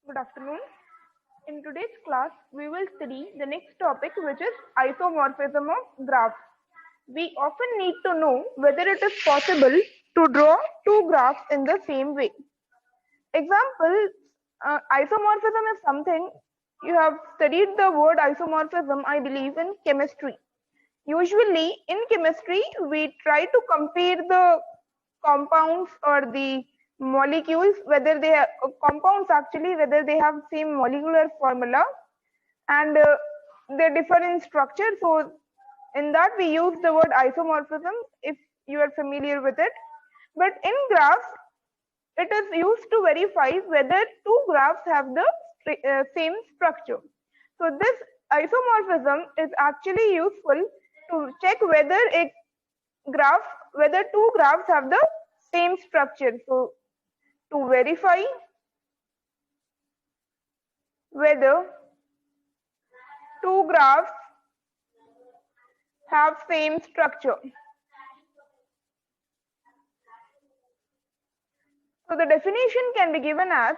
Good afternoon. In today's class, we will study the next topic, which is isomorphism of graphs. We often need to know whether it is possible to draw two graphs in the same way. Example, isomorphism is something you have studied the word isomorphism, I believe, in chemistry. Usually, in chemistry, we try to compare the compounds or the molecules, whether they have compounds actually, whether they have same molecular formula and they differ in structure. So, in that we use the word isomorphism if you are familiar with it. But in graphs, it is used to verify whether two graphs have the same structure. So this isomorphism is actually useful to check whether whether two graphs have the same structure. So to verify whether two graphs have same structure. So the definition can be given as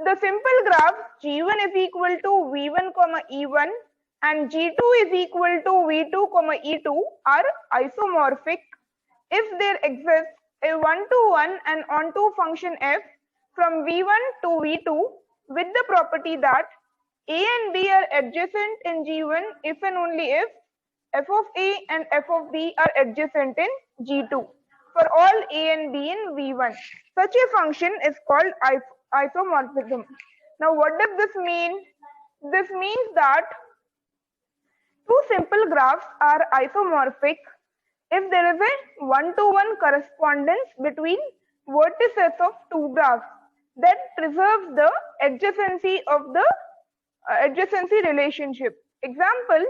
the simple graph G1 is equal to V1, E1 and G2 is equal to V2, E2 are isomorphic if there exists a one-to-one and onto function f from V1 to V2 with the property that A and B are adjacent in G1 if and only if f of A and f of B are adjacent in G2 for all A and B in V1. Such a function is called isomorphism. Now what does this mean? This means that two simple graphs are isomorphic if there is a one-to-one correspondence between vertices of two graphs that preserves the adjacency of the adjacency relationship. Example,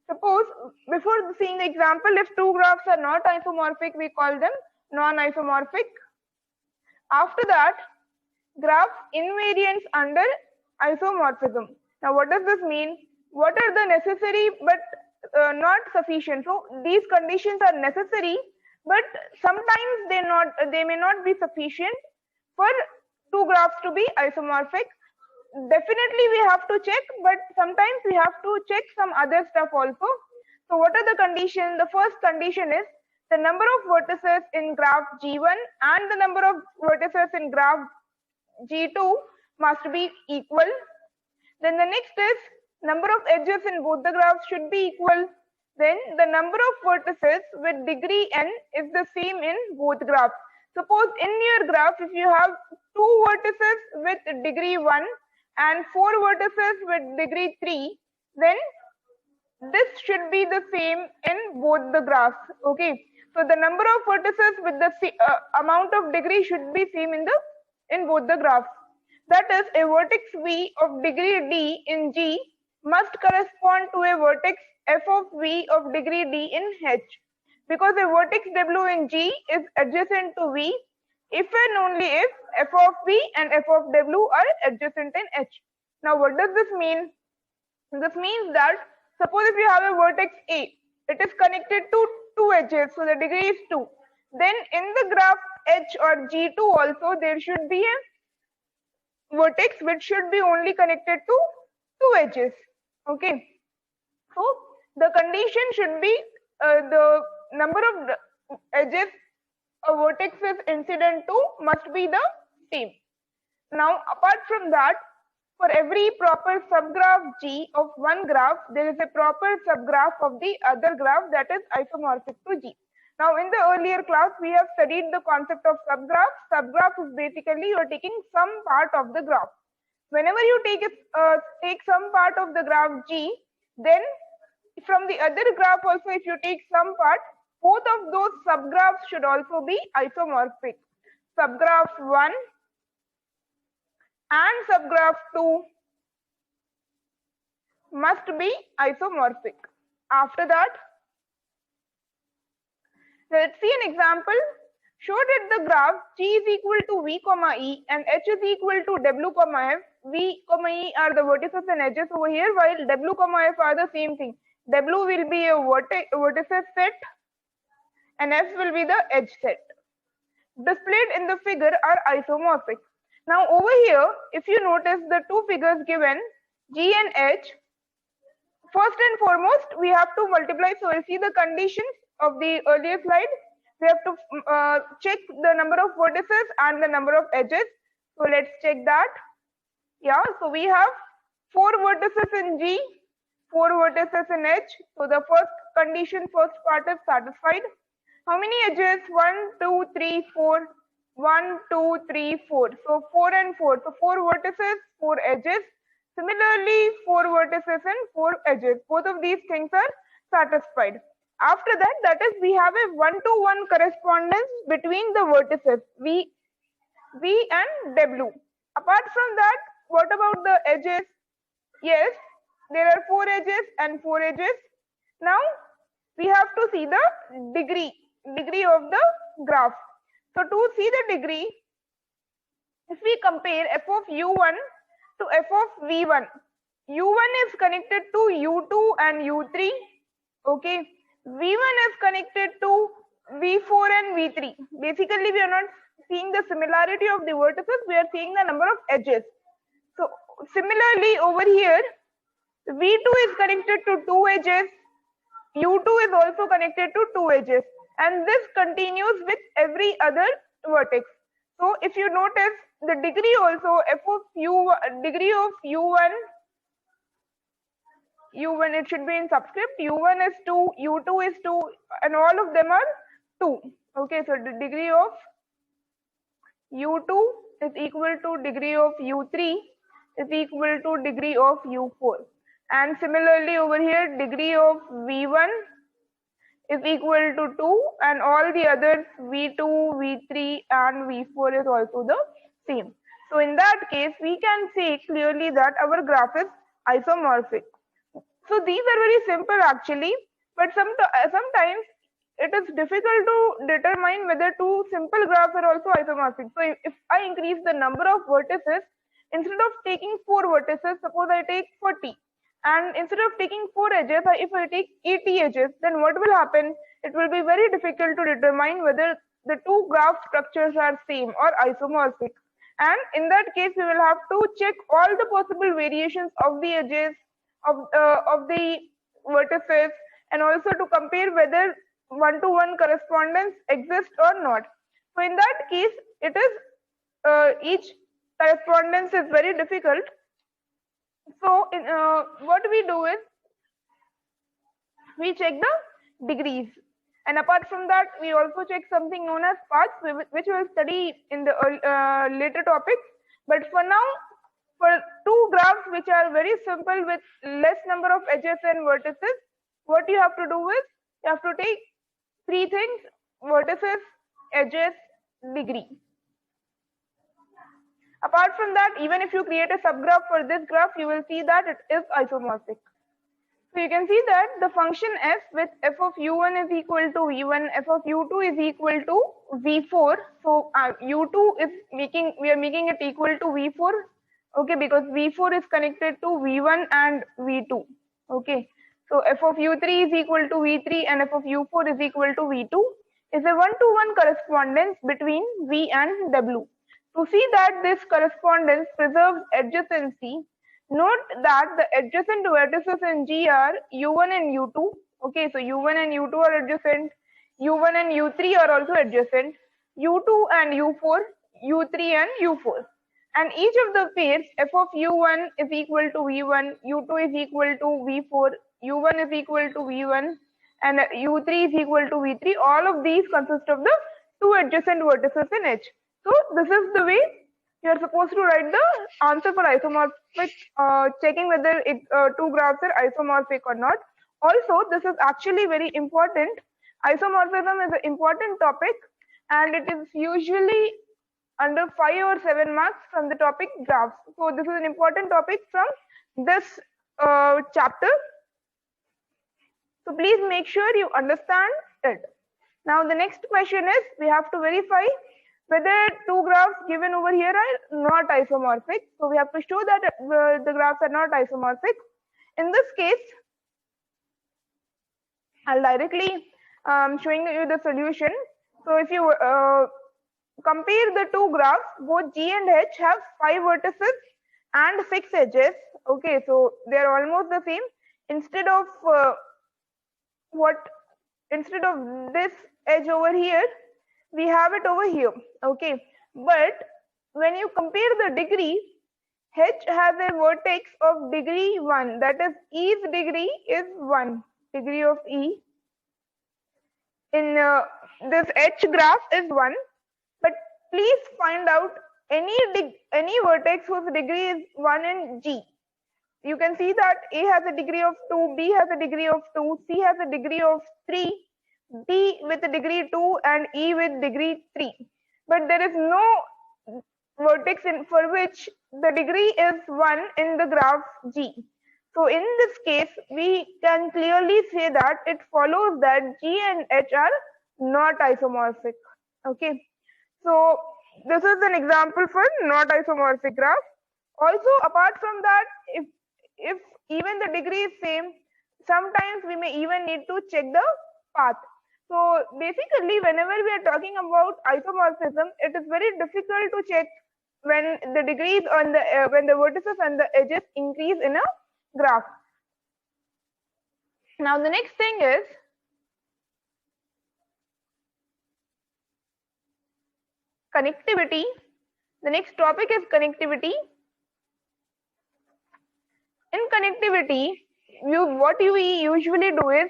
suppose before seeing the example, if two graphs are not isomorphic, we call them non-isomorphic. After that, graph invariants under isomorphism. Now what does this mean? What are the necessary but not sufficient? So these conditions are necessary, but sometimes they may not be sufficient for two graphs to be isomorphic. Definitely we have to check, but sometimes we have to check some other stuff also. So what are the conditions? The first condition is the number of vertices in graph G1 and the number of vertices in graph G2 must be equal. Then the next is number of edges in both the graphs should be equal. Then the number of vertices with degree n is the same in both graphs. Suppose in your graph, if you have two vertices with degree 1 and four vertices with degree 3, then this should be the same in both the graphs. Okay, so the number of vertices with the amount of degree should be same in both the graphs. That is, a vertex V of degree D in G must correspond to a vertex f of V of degree D in H, because a vertex W in G is adjacent to V if and only if f of V and f of W are adjacent in H. Now what does this mean? This means that suppose if you have a vertex A, it is connected to two edges, so the degree is 2. Then in the graph H or G2 also there should be a vertex which should be only connected to two edges. Okay, so the condition should be the number of edges a vertex is incident to must be the same. Now apart from that, for every proper subgraph G of one graph, there is a proper subgraph of the other graph that is isomorphic to G. Now in the earlier class, we have studied the concept of subgraph. Subgraph is basically you are taking some part of the graph. Whenever you take some part of the graph G, then from the other graph also if you take some part, both of those subgraphs should also be isomorphic. Subgraph 1 and subgraph 2 must be isomorphic. After that, let's see an example. Show that the graph G is equal to V, E and H is equal to W, F. V, E are the vertices and edges over here, while W, F are the same thing. W will be a vertices set and F will be the edge set. Displayed in the figure are isomorphic. Now over here, if you notice the two figures given, G and H, first and foremost, we have to multiply. So we'll see the conditions of the earlier slide. We have to check the number of vertices and the number of edges. So let's check that. Yeah, so we have 4 vertices in G, 4 vertices in H. So the first condition, first part is satisfied. How many edges? 1, 2, 3, 4. 1, 2, 3, 4. So 4 and 4. So 4 vertices, 4 edges. Similarly, 4 vertices and 4 edges. Both of these things are satisfied. After that, that is, we have a one-to-one correspondence between the vertices V and W. Apart from that, what about the edges? Yes, there are 4 edges and 4 edges. Now we have to see the degree of the graph. So to see the degree, if we compare f of u1 to f of v1, u1 is connected to u2 and u3. Okay, v1 is connected to v4 and v3. Basically, we are not seeing the similarity of the vertices, we are seeing the number of edges. So similarly over here, v2 is connected to 2 edges, u2 is also connected to 2 edges, and this continues with every other vertex. So if you notice the degree also, f of degree of u1, it should be in subscript, u1 is 2, u2 is 2, and all of them are 2. Okay, so the degree of u2 is equal to degree of u3 is equal to degree of u4. And similarly over here, degree of v1 is equal to 2, and all the others v2, v3 and v4 is also the same. So in that case, we can say clearly that our graph is isomorphic. So these are very simple actually, but sometimes it is difficult to determine whether two simple graphs are also isomorphic. So if I increase the number of vertices, instead of taking 4 vertices, suppose I take 40. And instead of taking 4 edges, if I take 80 edges, then what will happen? It will be very difficult to determine whether the two graph structures are same or isomorphic. And in that case, we will have to check all the possible variations of the edges, of the vertices, and also to compare whether one-to-one correspondence exists or not. So in that case, it is each correspondence is very difficult. So what we do is we check the degrees, and apart from that, we also check something known as paths, which we will study in the later topics. But for now, for two graphs which are very simple with less number of edges and vertices, what you have to do is you have to take 3 things: vertices, edges, degree. Apart from that, even if you create a subgraph for this graph, you will see that it is isomorphic. So you can see that the function f with f of u1 is equal to v1, f of u2 is equal to v4. So u2 is we are making it equal to v4. Okay, because v4 is connected to v1 and v2. Okay, so f of u3 is equal to v3 and f of u4 is equal to v2 is a one-to-one correspondence between v and w. To see that this correspondence preserves adjacency, note that the adjacent vertices in G are u1 and u2. Okay, so u1 and u2 are adjacent, u1 and u3 are also adjacent, u2 and u4, u3 and u4. And each of the pairs f of u1 is equal to v1, u2 is equal to v4, u1 is equal to v1, and u3 is equal to v3. All of these consist of the two adjacent vertices in H. So this is the way you are supposed to write the answer for isomorphic, checking whether two graphs are isomorphic or not. Also, this is actually very important. Isomorphism is an important topic, and it is usually under 5 or 7 marks from the topic graphs. So this is an important topic from this chapter. So please make sure you understand it. Now the next question is, we have to verify whether two graphs given over here are not isomorphic. So we have to show that the graphs are not isomorphic. In this case, I'll directly showing you the solution. So if you compare the two graphs, both G and H have 5 vertices and 6 edges. Okay, so they are almost the same. Instead of instead of this edge over here, we have it over here. Okay, but when you compare the degrees, H has a vertex of degree 1, that is E's degree is 1, degree of E in this H graph is 1, but please find out any vertex whose degree is 1 in G. You can see that A has a degree of 2, B has a degree of 2, C has a degree of 3, D with a degree 2 and E with degree 3. But there is no vertex for which the degree is 1 in the graph G. So in this case, we can clearly say that it follows that G and H are not isomorphic. Okay. So this is an example for not isomorphic graph. Also, apart from that, if even the degree is same, sometimes we may even need to check the path. So basically, whenever we are talking about isomorphism, it is very difficult to check when the degrees on the when the vertices and the edges increase in a graph. Now the next thing is connectivity. The next topic is connectivity. In connectivity, what we usually do is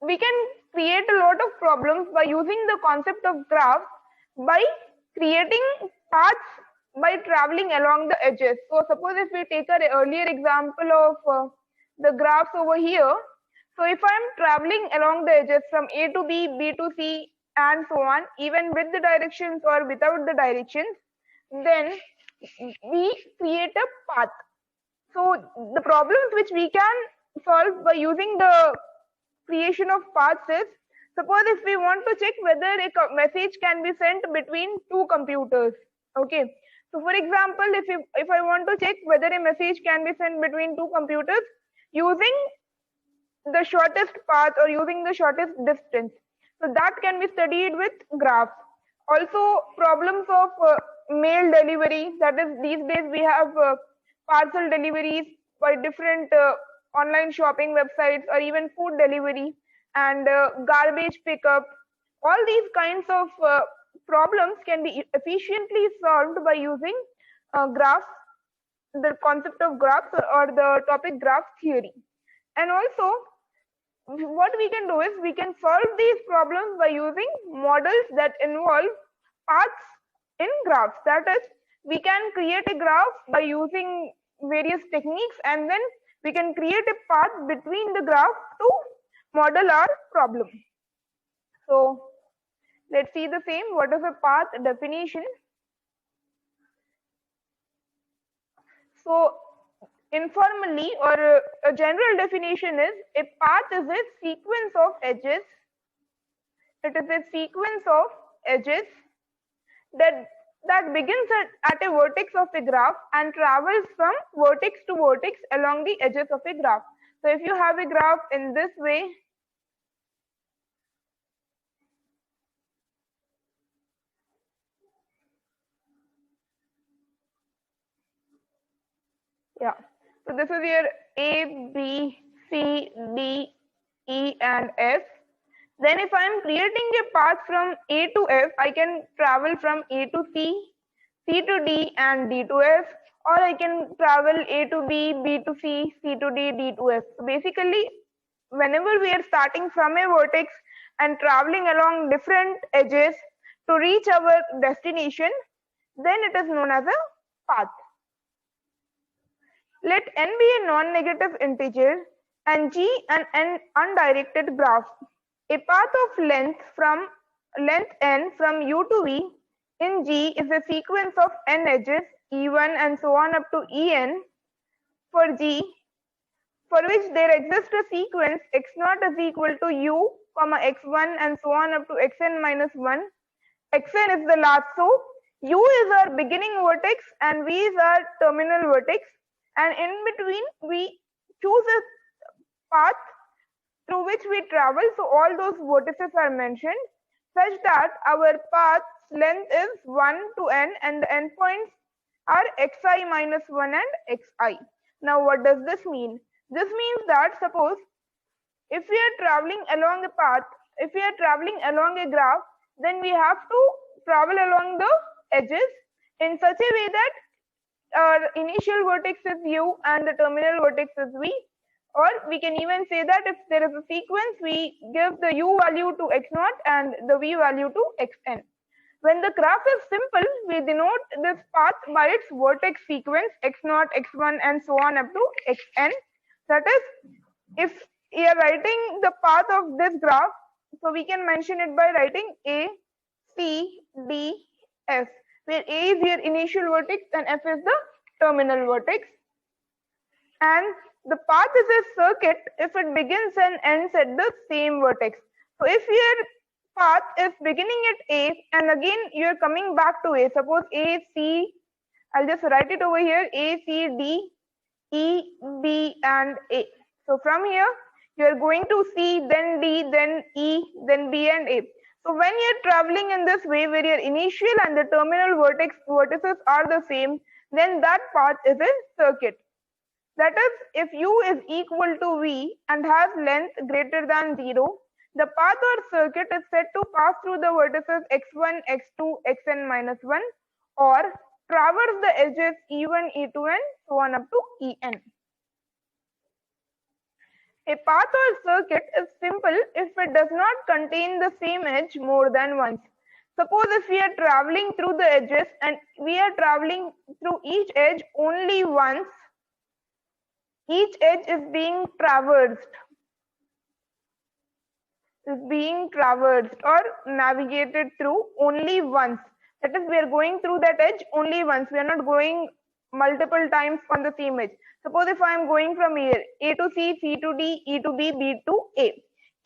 we can create a lot of problems by using the concept of graph by creating paths by traveling along the edges. So suppose if we take an earlier example of the graphs over here. So if I am traveling along the edges from A to B, B to C and so on, even with the directions or without the directions, then we create a path. So the problems which we can solve by using the creation of paths is, suppose if we want to check whether a message can be sent between two computers. Okay. So for example, if I want to check whether a message can be sent between two computers using the shortest path or using the shortest distance. So that can be studied with graphs. Also problems of mail delivery, that is these days we have parcel deliveries by different online shopping websites or even food delivery and garbage pickup. All these kinds of problems can be efficiently solved by using graphs, the concept of graphs or the topic graph theory. And also what we can do is we can solve these problems by using models that involve paths in graphs. That is, we can create a graph by using various techniques and then we can create a path between the graph to model our problem. So let's see the same. What is a path definition? So informally or a general definition is a path is a sequence of edges. It is a sequence of edges that begins at a vertex of a graph and travels from vertex to vertex along the edges of a graph. So if you have a graph in this way, yeah. So this is your A, B, C, D, E and F. Then if I am creating a path from A to F, I can travel from A to C, C to D and D to F, or I can travel A to B, B to C, C to D, D to F. So basically, whenever we are starting from a vertex and traveling along different edges to reach our destination, then it is known as a path. Let n be a non-negative integer and G an undirected graph. A path of length n from U to V in G is a sequence of n edges E1 and so on up to En for G, for which there exists a sequence x0 is equal to U, x1 and so on up to xn minus 1. Xn is the last, so U is our beginning vertex and V is our terminal vertex, and in between we choose a path through which we travel. So all those vertices are mentioned. such that our path's length is 1 to n and the endpoints are xi minus 1 and xi. Now what does this mean? This means that suppose if we are traveling along a path, if we are traveling along a graph, then we have to travel along the edges in such a way that our initial vertex is u and the terminal vertex is v. Or we can even say that if there is a sequence, we give the u value to x0 and the v value to xn. When the graph is simple, we denote this path by its vertex sequence x0, x1 and so on up to xn. That is, if we are writing the path of this graph, so we can mention it by writing A, C, D, F, where A is your initial vertex and F is the terminal vertex. And the path is a circuit if it begins and ends at the same vertex. So if your path is beginning at A and again you are coming back to A, suppose A, C, I'll just write it over here, A, C, D, E, B and A. So from here you are going to C, then D, then E, then B and A. So when you are traveling in this way where your initial and the terminal vertices are the same, then that path is a circuit. That is, if u is equal to v and has length greater than 0, the path or circuit is said to pass through the vertices x1, x2, xn minus 1 or traverse the edges e1, e2 and so on up to en. A path or circuit is simple if it does not contain the same edge more than once. Suppose if we are traveling through the edges and we are traveling through each edge only once, each edge is being traversed or navigated through only once. That is, we are going through that edge only once. We are not going multiple times on the same edge. Suppose if I am going from here, A to C, C to D, E to B, B to A.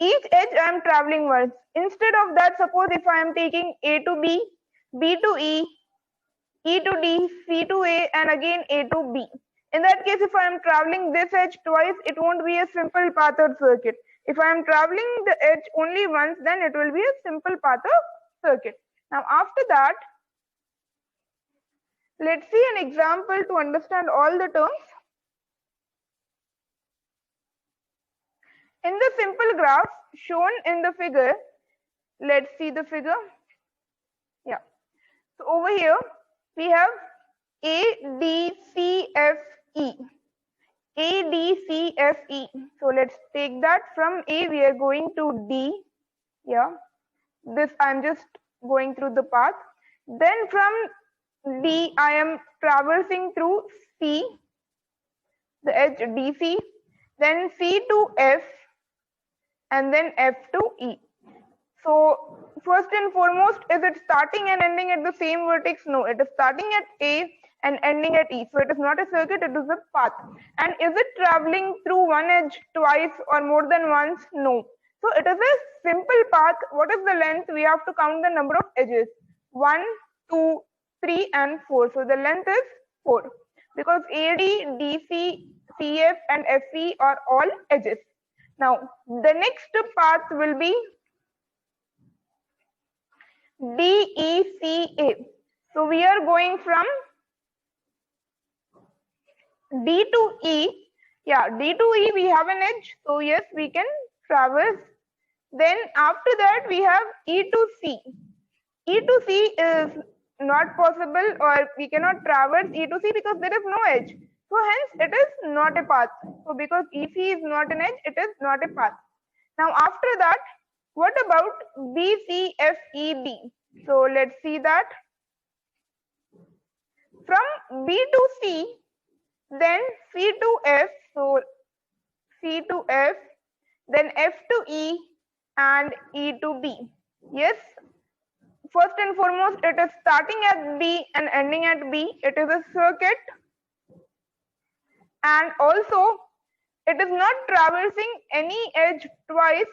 Each edge I am traveling once. Instead of that, suppose if I am taking A to B, B to E, E to D, C to A, and again A to B. In that case, if I am traveling this edge twice, it won't be a simple path or circuit. If I am traveling the edge only once, then it will be a simple path or circuit. Now, after that, let's see an example to understand all the terms. In the simple graph shown in the figure, let's see the figure. Yeah. So over here, we have A, D, C, F, E. A, D, C, F, E. So let's take that from A, we are going to D. Yeah. This I'm just going through the path. Then from D, I am traversing through C, the edge DC, then C to F, and then F to E. So first and foremost, is it starting and ending at the same vertex? No, it is starting at A and ending at E. So it is not a circuit, it is a path. And is it traveling through one edge twice or more than once? No. So it is a simple path. What is the length? We have to count the number of edges. 1, 2, 3 and 4. So the length is 4 because AD, DC, CF and FE are all edges. Now the next path will be DECA. So we are going from D to E. Yeah, D to E we have an edge. So yes, we can traverse. Then after that we have E to C. E to C is not possible, or we cannot traverse E to C because there is no edge. So hence it is not a path. So because EC is not an edge, it is not a path. Now after that, what about BCFED? So let's see that. From B to C, then C to F, so C to F, then F to E and E to B. Yes, first and foremost, it is starting at B and ending at B. It is a circuit, and also it is not traversing any edge twice,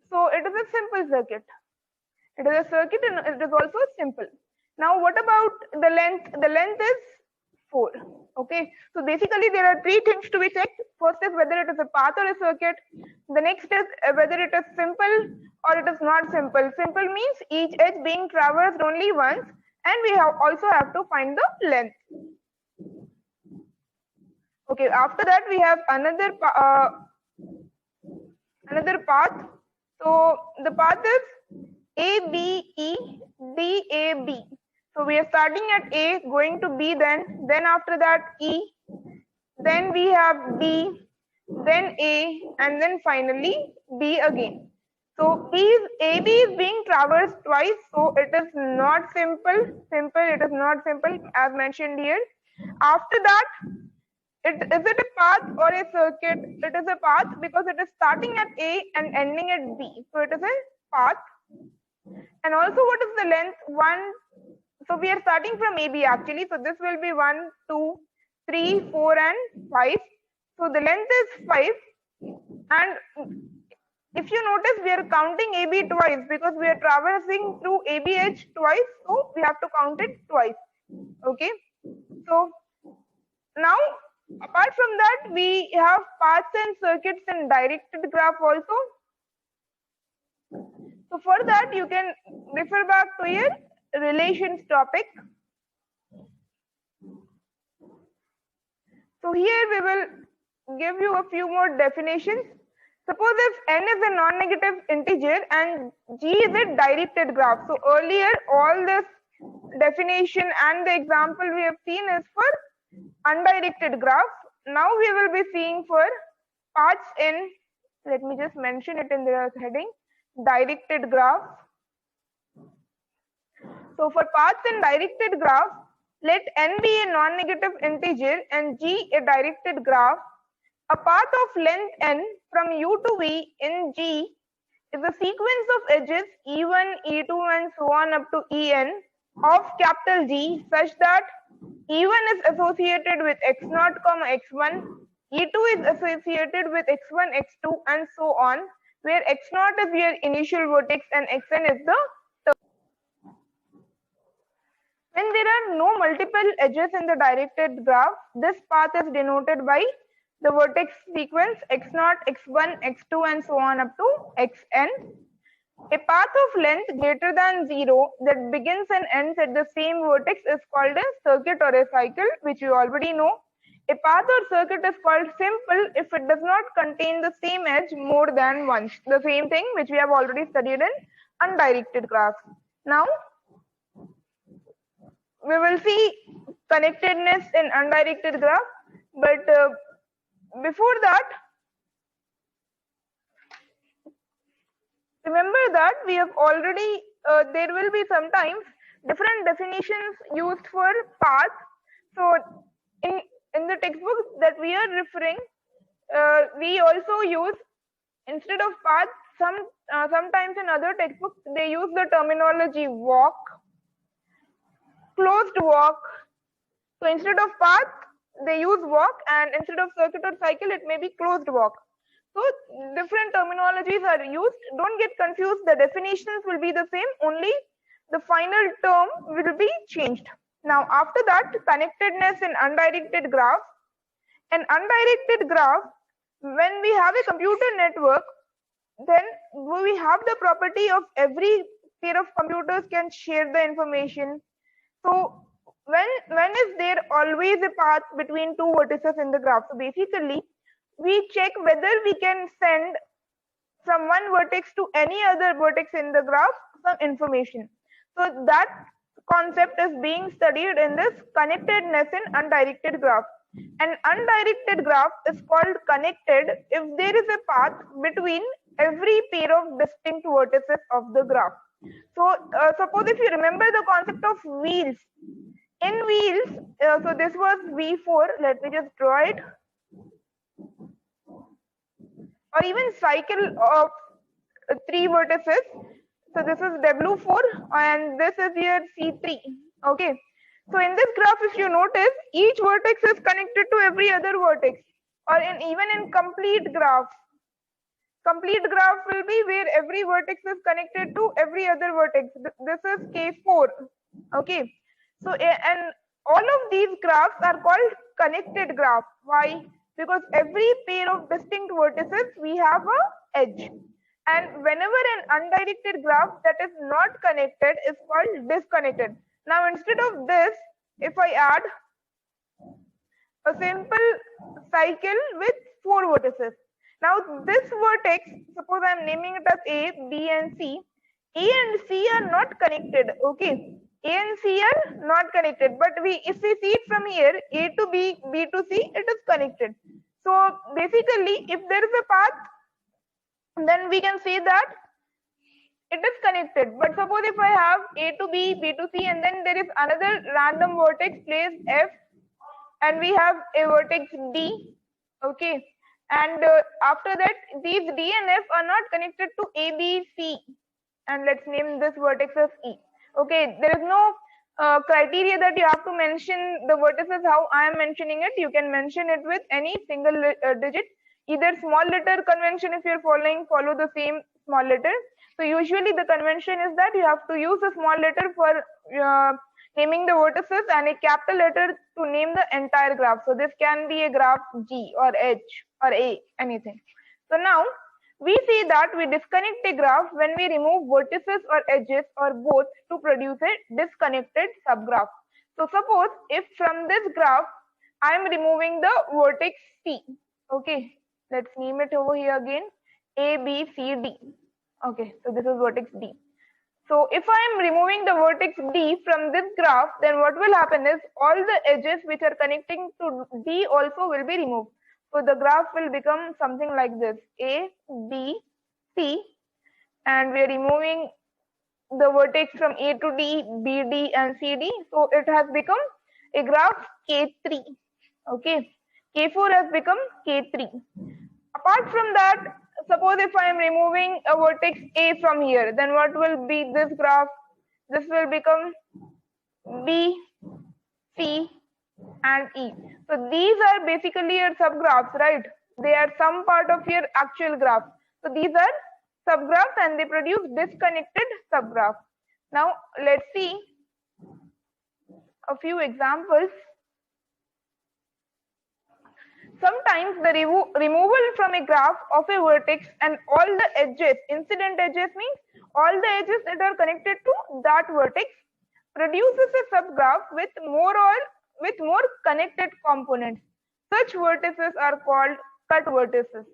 so it is a simple circuit. It is a circuit and it is also simple. Now what about the length? The length is 4. Okay, so basically there are 3 things to be checked. First is whether it is a path or a circuit. The next is whether it is simple or it is not simple. Simple means each edge being traversed only once, and we also have to find the length. Okay, after that we have another path. So the path is ABEDAB. So we are starting at A, going to B, then after that E, then we have B, then A, and then finally B again. So AB is being traversed twice, so it is not simple. It is not simple as mentioned here. After that, is it a path or a circuit? It is a path because it is starting at A and ending at B. So it is a path. And also, what is the length? 1. So we are starting from AB actually. So this will be 1, 2, 3, 4, and 5. So the length is 5. And if you notice, we are counting AB twice because we are traversing through AB edge twice. So we have to count it twice. Okay. So now, apart from that, we have paths and circuits in directed graph also. So for that, you can refer back to your relations topic. So here we will give you a few more definitions. Suppose if n is a non-negative integer and G is a directed graph. So earlier, all this definition and the example we have seen is for undirected graph. Now we will be seeing for paths in, let me just mention it in the heading, directed graph. So for paths in directed graph, let n be a non-negative integer and G a directed graph. A path of length n from U to V in G is a sequence of edges E1, E2 and so on up to En of capital G such that E1 is associated with x0, x1, E2 is associated with x1, x2 and so on, where x0 is your initial vertex and xn is the term. When there are no multiple edges in the directed graph, this path is denoted by the vertex sequence x0, x1, x2 and so on up to xn. A path of length greater than 0 that begins and ends at the same vertex is called a circuit or a cycle, which you already know. A path or circuit is called simple if it does not contain the same edge more than once. The same thing which we have already studied in undirected graphs. Now, we will see connectedness in undirected graph, but before that, remember that we have already, there will be sometimes different definitions used for path. So in the textbook that we are referring, we also use, instead of path, sometimes in other textbooks, they use the terminology walk, closed walk. So instead of path, they use walk, and instead of circuit or cycle, it may be closed walk. So different terminologies are used. Don't get confused. The definitions will be the same. Only the final term will be changed. Now, after that, connectedness in undirected graph. An undirected graph, when we have a computer network, then we have the property of every pair of computers can share the information. So when is there always a path between two vertices in the graph? So basically, we check whether we can send from one vertex to any other vertex in the graph some information. So that concept is being studied in this connectedness in undirected graph. An undirected graph is called connected if there is a path between every pair of distinct vertices of the graph. So suppose if you remember the concept of wheels. In wheels, so this was V4, let me just draw it. Or even cycle of 3 vertices. So this is W4 and this is here C3. Okay. So in this graph, if you notice, each vertex is connected to every other vertex. Or even in complete graph. Complete graph will be where every vertex is connected to every other vertex. This is K4. Okay. So, and all of these graphs are called connected graph. Why? Because every pair of distinct vertices, we have a edge. And whenever an undirected graph that is not connected is called disconnected. Now instead of this, if I add a simple cycle with 4 vertices. Now this vertex, suppose I am naming it as A, B and C. A and C are not connected, okay? A and C are not connected, but if we see it from here, A to B, B to C, it is connected. So basically, if there is a path, then we can say that it is connected. But suppose if I have A to B, B to C, and then there is another random vertex placed F, and we have a vertex D, okay, and after that these D and F are not connected to A, B, C, and let's name this vertex as E. Okay, there is no criteria that you have to mention the vertices how I am mentioning it. You can mention it with any single digit, either small letter convention. If you're follow the same small letter. So usually the convention is that you have to use a small letter for naming the vertices and a capital letter to name the entire graph. So this can be a graph G or H or A, anything. So now we see that we disconnect a graph when we remove vertices or edges or both to produce a disconnected subgraph. So suppose if from this graph I am removing the vertex C, okay, let's name it over here again, A, B, C, D. Okay, so this is vertex D. So if I am removing the vertex D from this graph, then what will happen is all the edges which are connecting to D also will be removed. So the graph will become something like this: A, B, C, and we are removing the vertex from A to D, B, D, and C, D. So it has become a graph K3. Okay, K4 has become K3. Apart from that, suppose if I am removing a vertex A from here, then what will be this graph? This will become B, C, and E. So these are basically your subgraphs, right? They are some part of your actual graph. So these are subgraphs and they produce disconnected subgraphs. Now let's see a few examples. Sometimes the removal from a graph of a vertex and all the edges, incident edges means all the edges that are connected to that vertex, produces a subgraph with more connected components. Such vertices are called cut vertices,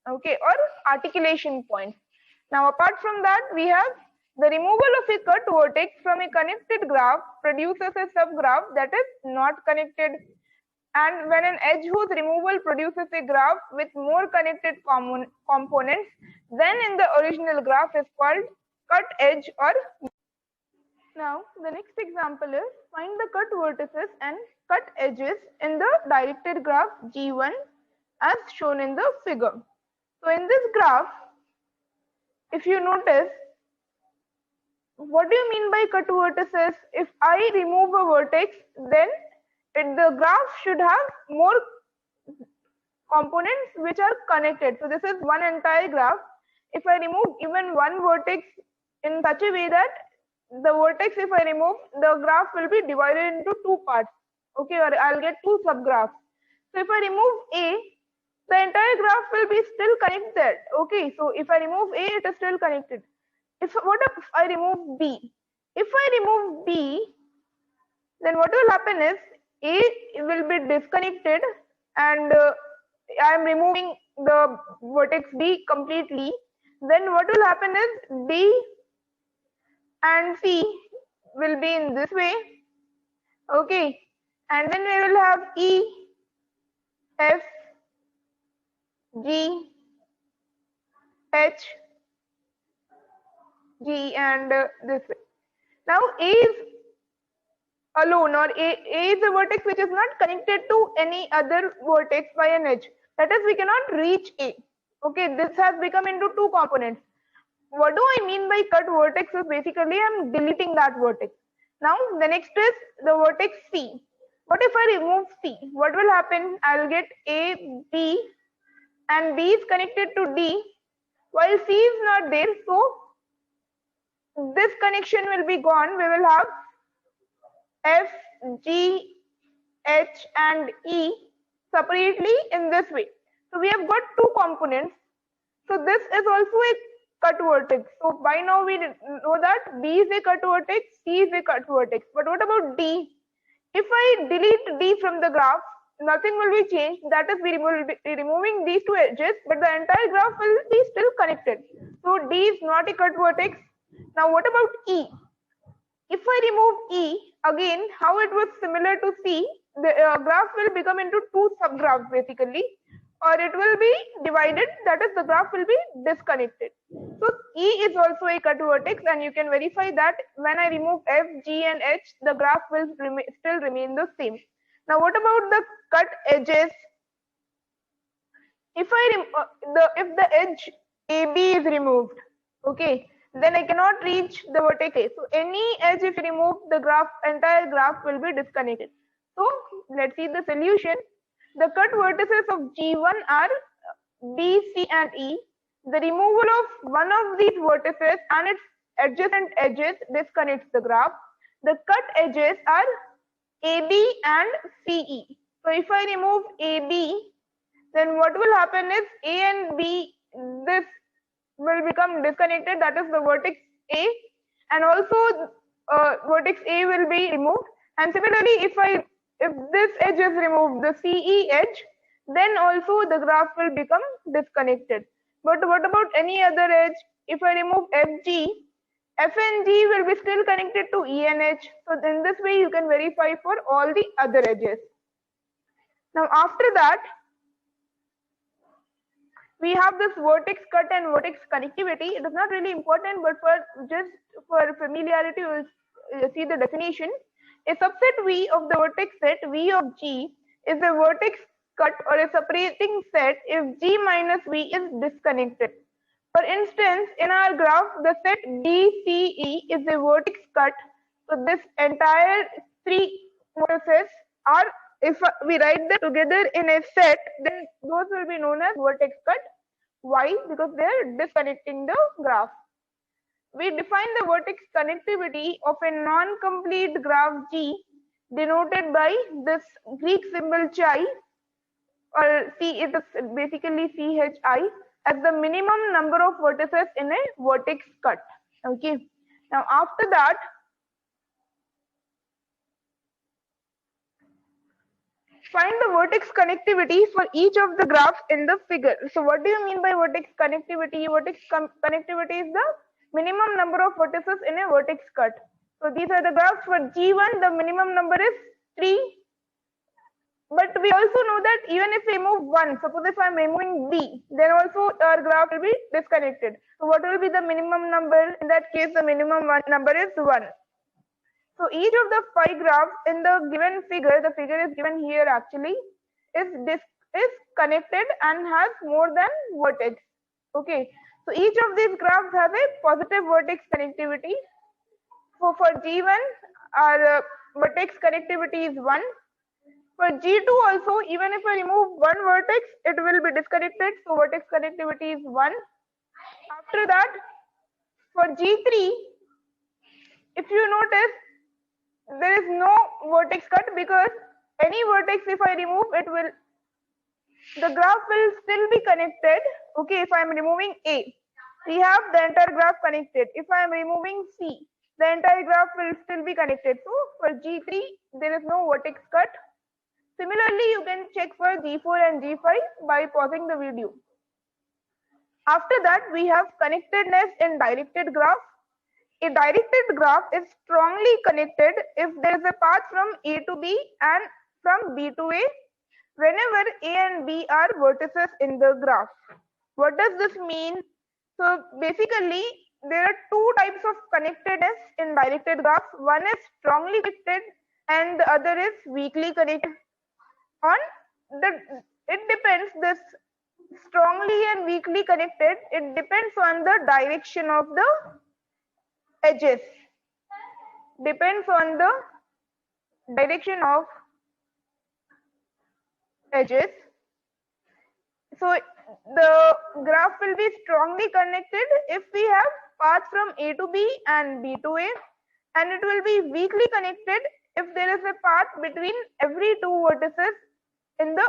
okay, or articulation points. Now apart from that, we have the removal of a cut vertex from a connected graph produces a subgraph that is not connected. And when an edge whose removal produces a graph with more connected components than in the original graph is called cut edge or. Now the next example is find the cut vertices and cut edges in the directed graph G1 as shown in the figure. So in this graph, if you notice, what do you mean by cut vertices? If I remove a vertex, then the graph should have more components which are connected. So this is one entire graph. If I remove even one vertex in such a way that the vertex, if I remove, the graph will be divided into two parts, okay, or I'll get two subgraphs. So if I remove A, the entire graph will be still connected, okay. So if I remove A, it is still connected. What if I remove B? If I remove B, then what will happen is A will be disconnected and I am removing the vertex B completely. Then what will happen is D and C will be in this way, okay, and then we will have E, F, G, H, G, and this way. Now A is alone, or A is a vertex which is not connected to any other vertex by an edge. That is, we cannot reach A. Okay, this has become into two components. What do I mean by cut vertex is basically I'm deleting that vertex. Now the next is the vertex C. What if I remove C? What will happen? I'll get A, B, and B is connected to D while C is not there. So this connection will be gone. We will have F, G, H, and E separately in this way. So we have got two components. So this is also a cut vertex. So by now we know that B is a cut vertex, C is a cut vertex. But what about D? If I delete D from the graph, nothing will be changed. That is, we will be removing these two edges, but the entire graph will be still connected. So D is not a cut vertex. Now what about E? If I remove E, again, how it was similar to C, the graph will become into two subgraphs basically, or it will be divided, that is, the graph will be disconnected. So E is also a cut vertex, and you can verify that when I remove F, G and H, the graph will still remain the same. Now what about the cut edges? If if the edge AB is removed, okay, then I cannot reach the vertex A. So any edge if you remove, the entire graph will be disconnected. So let's see the solution. The cut vertices of G1 are B, C and E. The removal of one of these vertices and its adjacent edges disconnects the graph. The cut edges are AB and CE. So if I remove AB, then what will happen is A and B, this will become disconnected, that is the vertex A, and also vertex A will be removed. And similarly, if this edge is removed, the CE edge, then also the graph will become disconnected. But what about any other edge? If I remove FG, F and G will be still connected to E and H. So in this way you can verify for all the other edges. Now after that, we have this vertex cut and vertex connectivity. It is not really important, but for familiarity, we'll see the definition. A subset V of the vertex set V of G is a vertex cut or a separating set if G minus V is disconnected. For instance, in our graph, the set DCE is a vertex cut. So this entire three vertices are, if we write them together in a set, then those will be known as vertex cut. Why? Because they are disconnecting the graph. We define the vertex connectivity of a non-complete graph G denoted by this Greek symbol chi, or C is basically CHI, as the minimum number of vertices in a vertex cut. Okay. Now after that, find the vertex connectivity for each of the graphs in the figure. So what do you mean by vertex connectivity? Vertex connectivity is the minimum number of vertices in a vertex cut. So these are the graphs for G1, the minimum number is 3. But we also know that even if we remove 1, suppose if I am removing B, then also our graph will be disconnected. So what will be the minimum number? In that case, the minimum number is 1. So each of the 5 graphs in the given figure, the figure is given here actually, is connected and has more than vertex. Okay. So each of these graphs has a positive vertex connectivity. So for G1, our vertex connectivity is 1. For G2 also, even if I remove one vertex, it will be disconnected. So vertex connectivity is 1. After that, for G3, if you notice, there is no vertex cut, because any vertex if I remove, the graph will still be connected. Okay, if I am removing A, we have the entire graph connected. If I am removing C, the entire graph will still be connected. So for G3, there is no vertex cut. Similarly, you can check for G4 and G5 by pausing the video. After that, we have connectedness in directed graph. A directed graph is strongly connected if there is a path from A to B and from B to A whenever A and B are vertices in the graph. What does this mean? So basically, there are two types of connectedness in directed graphs. One is strongly connected and the other is weakly connected. It depends, this strongly and weakly connected, it depends on the direction of the edges. Depends on the direction of edges. So the graph will be strongly connected if we have paths from A to B and B to A, and it will be weakly connected if there is a path between every two vertices in the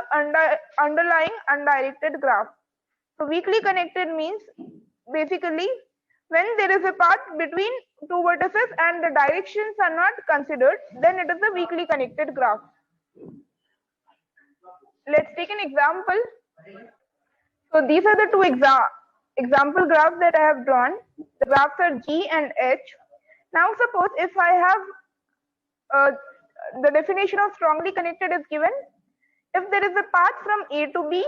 underlying undirected graph. So weakly connected means basically When there is a path between two vertices and the directions are not considered, then it is a weakly connected graph. Let's take an example. So these are the two example graphs that I have drawn. The graphs are G and H. Now suppose if I have the definition of strongly connected is given. If there is a path from A to B,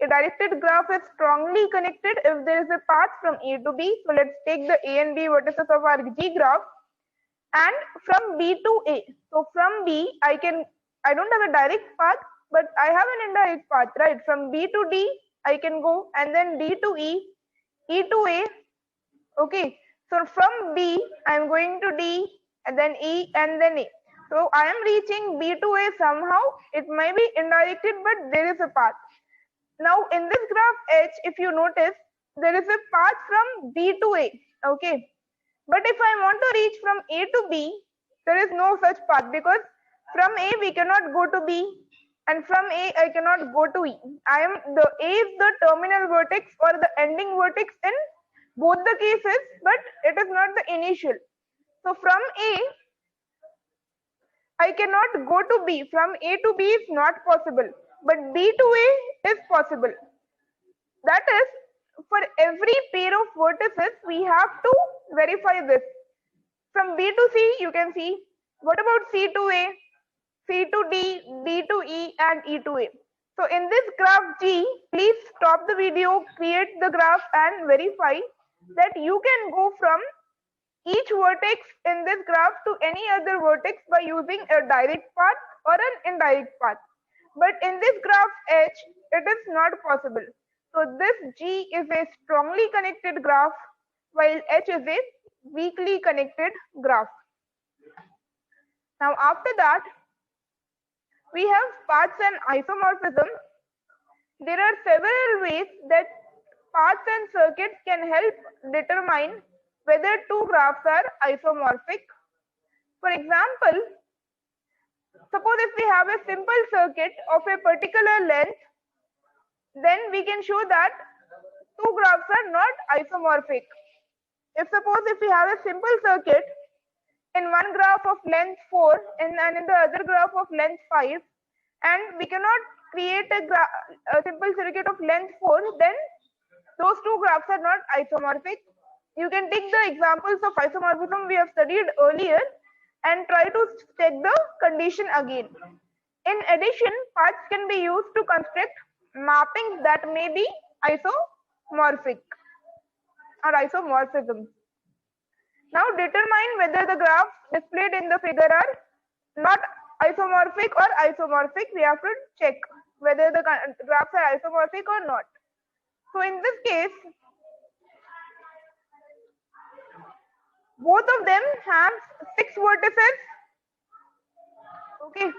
a directed graph is strongly connected if there is a path from A to B. So let's take the A and B vertices of our G graph, and from B to A. So from B, I don't have a direct path, but I have an indirect path, right? From B to D, I can go, and then D to E, E to A. Okay. So from B, I am going to D, and then E, and then A. So I am reaching B to A somehow. It may be indirected, but there is a path. Now in this graph H, if you notice, there is a path from B to A. Okay. But if I want to reach from A to B, there is no such path, because from A we cannot go to B, and from A I cannot go to E. A is the terminal vertex or the ending vertex in both the cases, but it is not the initial. So from A, I cannot go to B. From A to B is not possible, but B to A is possible. That is, for every pair of vertices, we have to verify this. From B to C, you can see. What about C to A, C to D, D to E, and E to A? So in this graph G, please stop the video, create the graph, and verify that you can go from each vertex in this graph to any other vertex by using a direct path or an indirect path. But in this graph H, it is not possible. So this G is a strongly connected graph, while H is a weakly connected graph. Now after that, we have paths and isomorphism. There are several ways that paths and circuits can help determine whether two graphs are isomorphic. For example, suppose if we have a simple circuit of a particular length, then we can show that two graphs are not isomorphic. If we have a simple circuit, in one graph of length 4 and in the other graph of length 5, and we cannot create a simple circuit of length 4, then those two graphs are not isomorphic. You can take the examples of isomorphism we have studied earlier and try to check the condition again. In addition, paths can be used to construct mappings that may be isomorphic or isomorphism. Now determine whether the graphs displayed in the figure are not isomorphic or isomorphic. We have to check whether the graphs are isomorphic or not. So in this case, both of them have 6 vertices. Okay,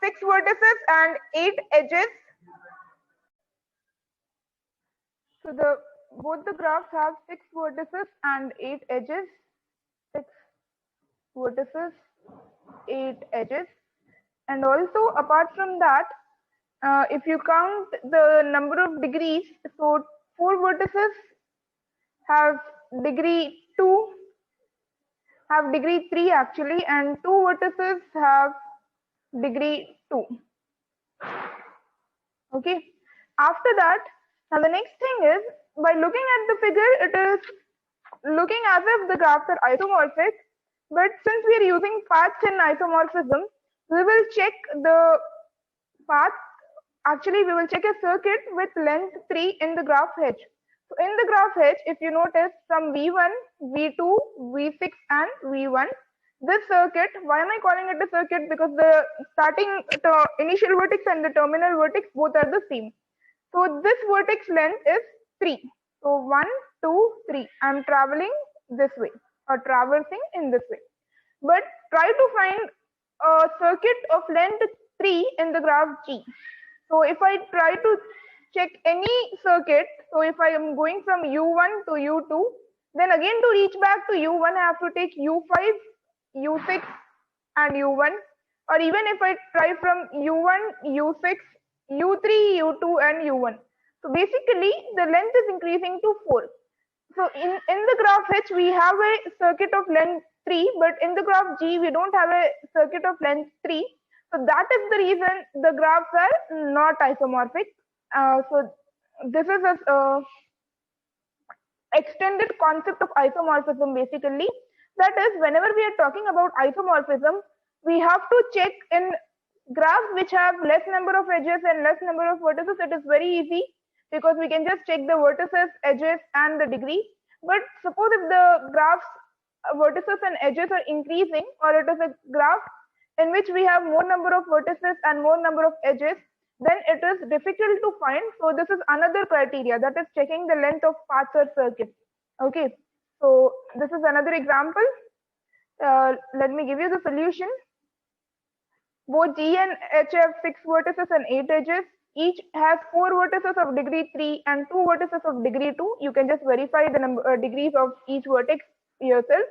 6 vertices and 8 edges. So both the graphs have 6 vertices and 8 edges. 6 vertices, 8 edges. And also apart from that, if you count the number of degrees, so 4 vertices have degree 2, have degree 3 actually, and 2 vertices have degree 2. Okay. After that, now the next thing is, by looking at the figure, it is looking as if the graphs are isomorphic, but since we are using paths in isomorphism, we will check the path. Actually, we will check a circuit with length 3 in the graph H. So in the graph H, if you notice, from V1, V2, V6 and V1, this circuit, why am I calling it a circuit? Because the initial vertex and the terminal vertex both are the same. So this vertex length is 3. So 1, 2, 3. I am traveling this way or traversing in this way. But try to find a circuit of length 3 in the graph G. So if I try to check any circuit, so if I am going from U1 to U2, then again to reach back to U1, I have to take U5, U6 and U1. Or even if I try from U1, U6, U3, U2 and U1. So basically the length is increasing to 4. So in the graph H, we have a circuit of length 3, but in the graph G, we don't have a circuit of length 3. So that is the reason the graphs are not isomorphic. So this is a extended concept of isomorphism basically. That is, whenever we are talking about isomorphism, we have to check in graphs which have less number of edges and less number of vertices. It is very easy because we can just check the vertices, edges, and the degree. But suppose if the graphs vertices and edges are increasing, or it is a graph in which we have more number of vertices and more number of edges, then it is difficult to find. So this is another criteria, that is checking the length of paths or circuits. Okay, so this is another example. Let me give you the solution. Both G and H have 6 vertices and 8 edges. Each has 4 vertices of degree 3 and 2 vertices of degree 2. You can just verify the number degrees of each vertex yourself.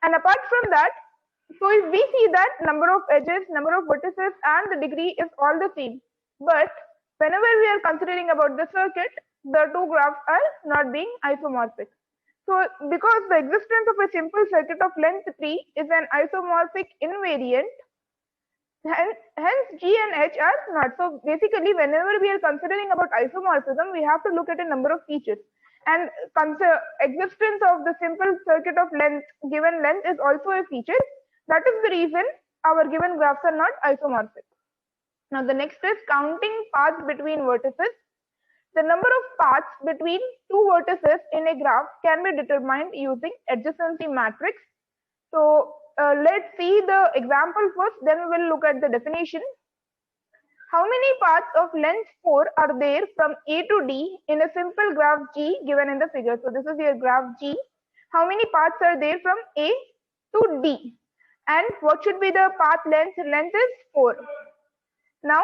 And apart from that, so if we see that number of edges, number of vertices, and the degree is all the same, but whenever we are considering about the circuit, the two graphs are not being isomorphic. So because the existence of a simple circuit of length 3 is an isomorphic invariant, hence G and H are not. So basically, whenever we are considering about isomorphism, we have to look at a number of features. And existence of the simple circuit of length, given length, is also a feature. That is the reason our given graphs are not isomorphic. Now the next is counting paths between vertices. The number of paths between two vertices in a graph can be determined using adjacency matrix. So let's see the example first, then we will look at the definition. How many paths of length 4 are there from A to D in a simple graph G given in the figure? So this is your graph G. How many paths are there from A to D? And what should be the path length? Length is 4. Now,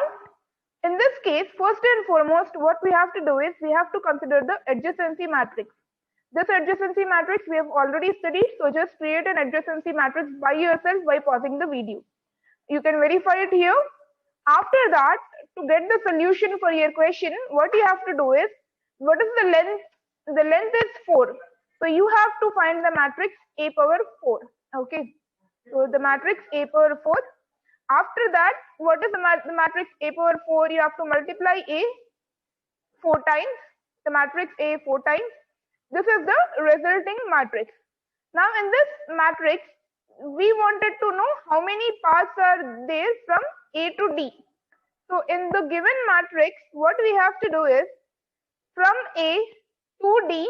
in this case, first and foremost, what we have to do is we have to consider the adjacency matrix. This adjacency matrix we have already studied, so just create an adjacency matrix by yourself by pausing the video. You can verify it here. After that, to get the solution for your question, what you have to do is, what is the length? The length is 4. So you have to find the matrix A power 4. Okay. So the matrix A power 4. After that, what is the matrix A power 4? You have to multiply A 4 times. The matrix A 4 times. This is the resulting matrix. Now in this matrix, we wanted to know how many paths are there from A to D. So in the given matrix, what we have to do is, from A to D,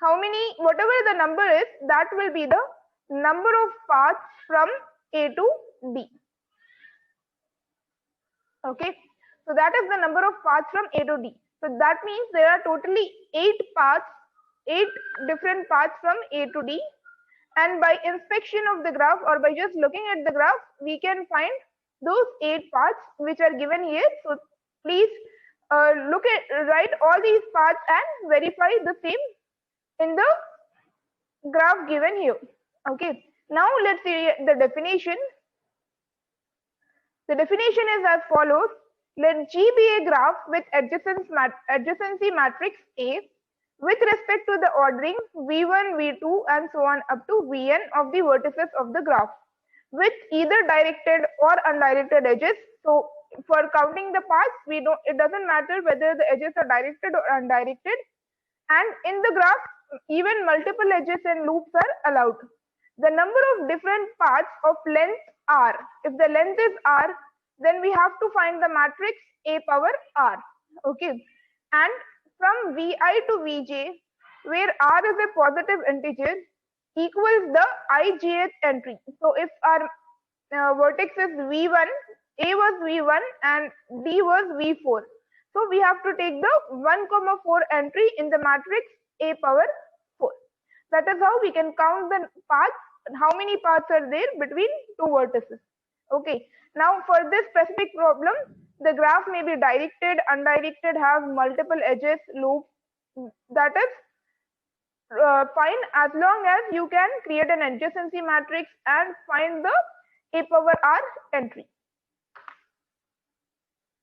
how many, whatever the number is, that will be the number of paths from A to D. Okay, so that is the number of paths from A to D. So that means there are totally 8 paths, 8 different paths from A to D. And by inspection of the graph, or by just looking at the graph, we can find those 8 paths which are given here. So please write all these paths and verify the same in the graph given here. Okay, now let's see the definition. The definition is as follows. Let G be a graph with adjacency matrix A with respect to the ordering V1, V2 and so on up to Vn of the vertices of the graph with either directed or undirected edges. So for counting the paths, it doesn't matter whether the edges are directed or undirected, and in the graph even multiple edges and loops are allowed. The number of different paths of length R. If the length is R, then we have to find the matrix A power R. Okay, and from Vi to Vj, where R is a positive integer, equals the ijth entry. So if our vertex is V1, A was V1 and D was V4. So we have to take the 1, 4 entry in the matrix A power 4. That is how we can count the paths, how many paths are there between two vertices. Okay, now for this specific problem, the graph may be directed, undirected, have multiple edges, loops. That is fine as long as you can create an adjacency matrix and find the A power R entry.